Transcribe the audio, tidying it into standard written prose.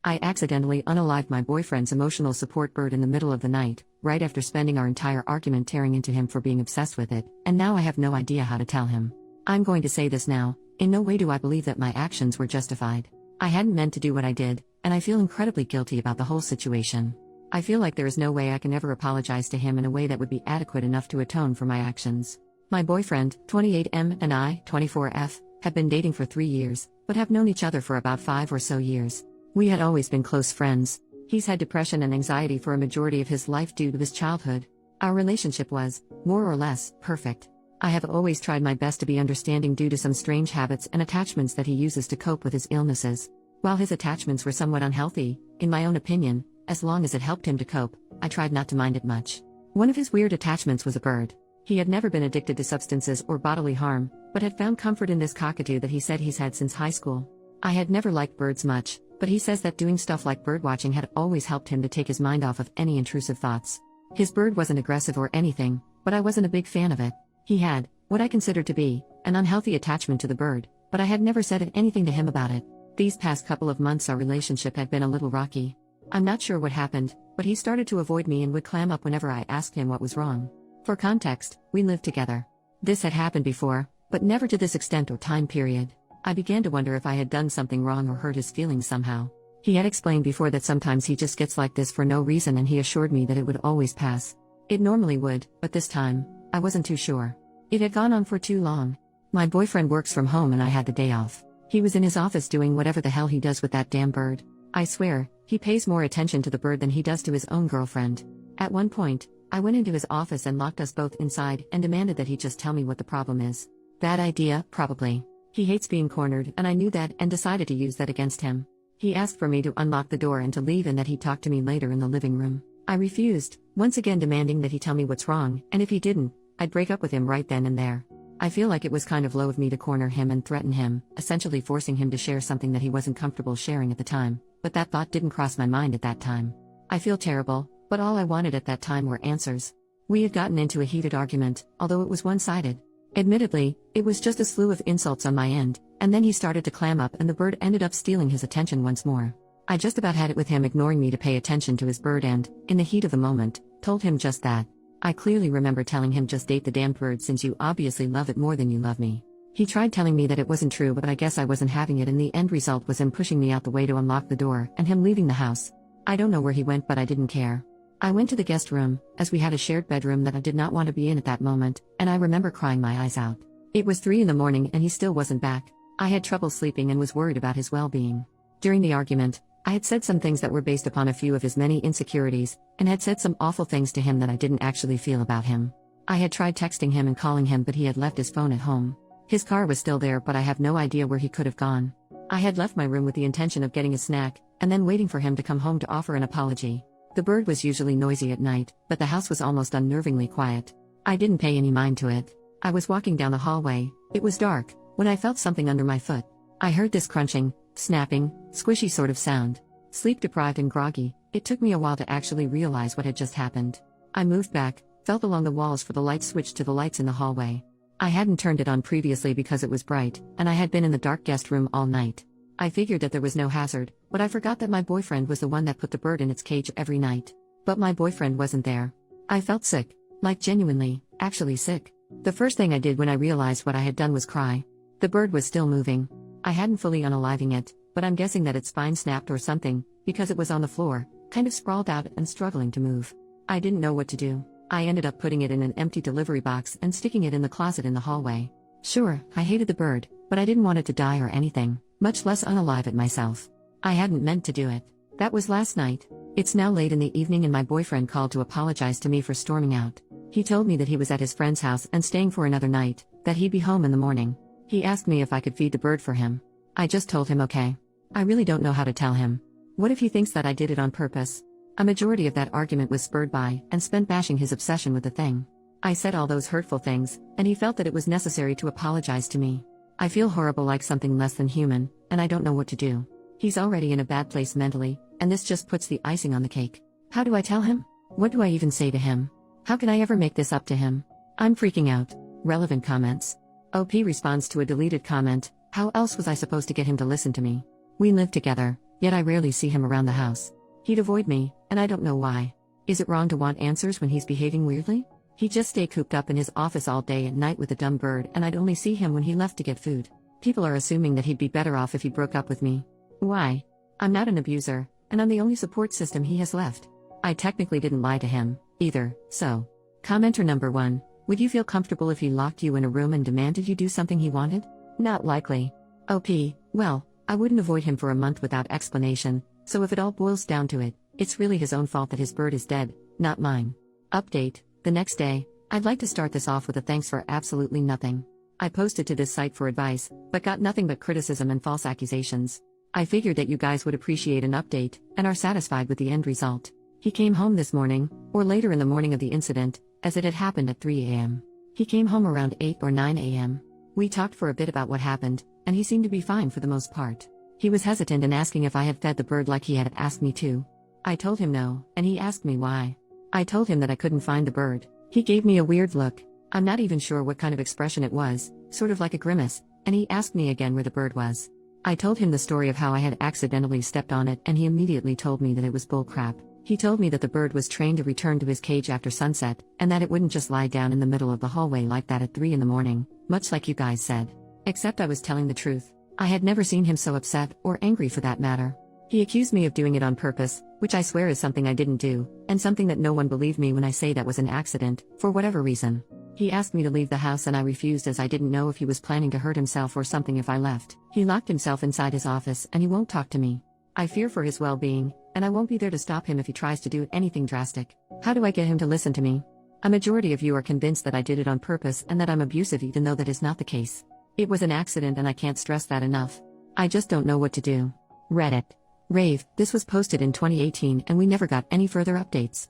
I accidentally unalived my boyfriend's emotional support bird in the middle of the night, right after spending our entire argument tearing into him for being obsessed with it, and now I have no idea how to tell him. I'm going to say this now, in no way do I believe that my actions were justified. I hadn't meant to do what I did, and I feel incredibly guilty about the whole situation. I feel like there is no way I can ever apologize to him in a way that would be adequate enough to atone for my actions. My boyfriend, 28M, and I, 24F, have been dating for 3 years, but have known each other for about 5 or so years. We had always been close friends. He's had depression and anxiety for a majority of his life due to his childhood. Our relationship was, more or less, perfect. I have always tried my best to be understanding due to some strange habits and attachments that he uses to cope with his illnesses. While his attachments were somewhat unhealthy, in my own opinion, as long as it helped him to cope, I tried not to mind it much. One of his weird attachments was a bird. He had never been addicted to substances or bodily harm, but had found comfort in this cockatoo that he said he's had since high school. I had never liked birds much, but he says that doing stuff like birdwatching had always helped him to take his mind off of any intrusive thoughts. His bird wasn't aggressive or anything, but I wasn't a big fan of it. He had, what I considered to be, an unhealthy attachment to the bird, but I had never said anything to him about it. These past couple of months our relationship had been a little rocky. I'm not sure what happened, but he started to avoid me and would clam up whenever I asked him what was wrong. For context, we lived together. This had happened before, but never to this extent or time period. I began to wonder if I had done something wrong or hurt his feelings somehow. He had explained before that sometimes he just gets like this for no reason, and he assured me that it would always pass. It normally would, but this time, I wasn't too sure. It had gone on for too long. My boyfriend works from home and I had the day off. He was in his office doing whatever the hell he does with that damn bird. I swear, he pays more attention to the bird than he does to his own girlfriend. At one point, I went into his office and locked us both inside and demanded that he just tell me what the problem is. Bad idea, probably. He hates being cornered, and I knew that and decided to use that against him. He asked for me to unlock the door and to leave and that he'd talk to me later in the living room. I refused, once again demanding that he tell me what's wrong, and if he didn't, I'd break up with him right then and there. I feel like it was kind of low of me to corner him and threaten him, essentially forcing him to share something that he wasn't comfortable sharing at the time, but that thought didn't cross my mind at that time. I feel terrible, but all I wanted at that time were answers. We had gotten into a heated argument, although it was one-sided. Admittedly, it was just a slew of insults on my end, and then he started to clam up and the bird ended up stealing his attention once more. I just about had it with him ignoring me to pay attention to his bird and, in the heat of the moment, told him just that. I clearly remember telling him just date the damn bird since you obviously love it more than you love me. He tried telling me that it wasn't true, but I guess I wasn't having it, and the end result was him pushing me out the way to unlock the door and him leaving the house. I don't know where he went, but I didn't care. I went to the guest room, as we had a shared bedroom that I did not want to be in at that moment, and I remember crying my eyes out. It was 3 in the morning and he still wasn't back. I had trouble sleeping and was worried about his well-being. During the argument, I had said some things that were based upon a few of his many insecurities, and had said some awful things to him that I didn't actually feel about him. I had tried texting him and calling him, but he had left his phone at home. His car was still there, but I have no idea where he could have gone. I had left my room with the intention of getting a snack, and then waiting for him to come home to offer an apology. The bird was usually noisy at night, but the house was almost unnervingly quiet. I didn't pay any mind to it. I was walking down the hallway, it was dark, when I felt something under my foot. I heard this crunching, snapping, squishy sort of sound. Sleep-deprived and groggy, it took me a while to actually realize what had just happened. I moved back, felt along the walls for the light switch to the lights in the hallway. I hadn't turned it on previously because it was bright, and I had been in the dark guest room all night. I figured that there was no hazard, but I forgot that my boyfriend was the one that put the bird in its cage every night. But my boyfriend wasn't there. I felt sick. Like genuinely, actually sick. The first thing I did when I realized what I had done was cry. The bird was still moving. I hadn't fully unaliving it, but I'm guessing that its spine snapped or something, because it was on the floor, kind of sprawled out and struggling to move. I didn't know what to do. I ended up putting it in an empty delivery box and sticking it in the closet in the hallway. Sure, I hated the bird, but I didn't want it to die or anything, much less unalive it myself. I hadn't meant to do it. That was last night. It's now late in the evening and my boyfriend called to apologize to me for storming out. He told me that he was at his friend's house and staying for another night, that he'd be home in the morning. He asked me if I could feed the bird for him. I just told him okay. I really don't know how to tell him. What if he thinks that I did it on purpose? A majority of that argument was spurred by and spent bashing his obsession with the thing. I said all those hurtful things, and he felt that it was necessary to apologize to me. I feel horrible, like something less than human, and I don't know what to do. He's already in a bad place mentally, and this just puts the icing on the cake. How do I tell him? What do I even say to him? How can I ever make this up to him? I'm freaking out. Relevant comments. OP responds to a deleted comment. How else was I supposed to get him to listen to me? We live together, yet I rarely see him around the house. He'd avoid me, and I don't know why. Is it wrong to want answers when he's behaving weirdly? He'd just stay cooped up in his office all day and night with a dumb bird, and I'd only see him when he left to get food. People are assuming that he'd be better off if he broke up with me. Why? I'm not an abuser, and I'm the only support system he has left. I technically didn't lie to him, either, so. Commenter number 1, would you feel comfortable if he locked you in a room and demanded you do something he wanted? Not likely. OP, well, I wouldn't avoid him for a month without explanation, so if it all boils down to it, it's really his own fault that his bird is dead, not mine. Update, the next day, I'd like to start this off with a thanks for absolutely nothing. I posted to this site for advice, but got nothing but criticism and false accusations. I figured that you guys would appreciate an update, and are satisfied with the end result. He came home this morning, or later in the morning of the incident, as it had happened at 3 a.m. He came home around 8 or 9 a.m. We talked for a bit about what happened, and he seemed to be fine for the most part. He was hesitant in asking if I had fed the bird like he had asked me to. I told him no, and he asked me why. I told him that I couldn't find the bird. He gave me a weird look. I'm not even sure what kind of expression it was, sort of like a grimace, and he asked me again where the bird was. I told him the story of how I had accidentally stepped on it, and he immediately told me that it was bullcrap. He told me that the bird was trained to return to his cage after sunset, and that it wouldn't just lie down in the middle of the hallway like that at 3 in the morning, much like you guys said. Except I was telling the truth. I had never seen him so upset, or angry for that matter. He accused me of doing it on purpose, which I swear is something I didn't do, and something that no one believed me when I say that was an accident, for whatever reason. He asked me to leave the house and I refused as I didn't know if he was planning to hurt himself or something if I left. He locked himself inside his office and he won't talk to me. I fear for his well-being, and I won't be there to stop him if he tries to do anything drastic. How do I get him to listen to me? A majority of you are convinced that I did it on purpose and that I'm abusive, even though that is not the case. It was an accident and I can't stress that enough. I just don't know what to do. Reddit. Rave, this was posted in 2018 and we never got any further updates.